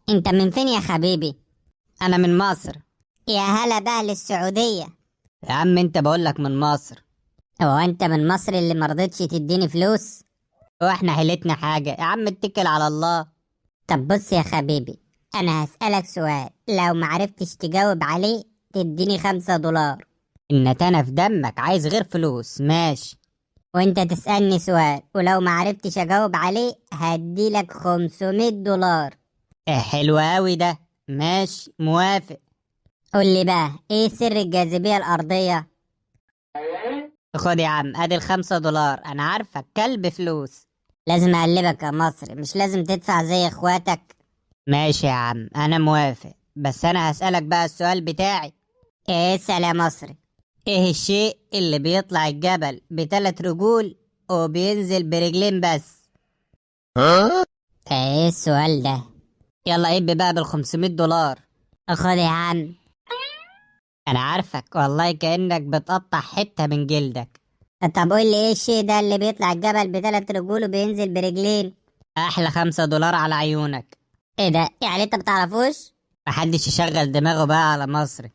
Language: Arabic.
انت من فين يا حبيبي؟ انا من مصر. يا هلا بأهل السعودية. يا عم انت بقولك من مصر. هو انت من مصر اللي مرضتش تديني فلوس؟ واحنا حيلتنا حاجة يا عم، اتكل على الله. طب بص يا حبيبي، انا هسألك سؤال، لو معرفتش تجاوب عليه تديني $5. النتانة في دمك، عايز غير فلوس؟ ماشي. وانت تسألني سؤال ولو معرفتش اجاوب عليه هديلك $500. حلو اوي ده، ماشي موافق. قولي بقى ايه سر الجاذبية الأرضية؟ خد يا عم ادي $5، انا عارفك كلب فلوس. لازم اقلبك يا مصري، مش لازم تدفع زي اخواتك. ماشي يا عم انا موافق، بس انا هسألك بقى السؤال بتاعي. ايه اسأل يا مصري. ايه الشيء اللي بيطلع الجبل ب3 رجول وبينزل برجلين بس؟ ايه السؤال ده؟ يلا اب بقى $500. خد يا عم. انا عارفك والله، كأنك بتقطع حتة من جلدك. طب قول لي ايه الشيء ده اللي بيطلع الجبل بثلاث رجول وبينزل برجلين؟ احلى $5 على عيونك. ايه ده؟ يعني انت بتعرفوش؟ محدش يشغل دماغه بقى على مصر.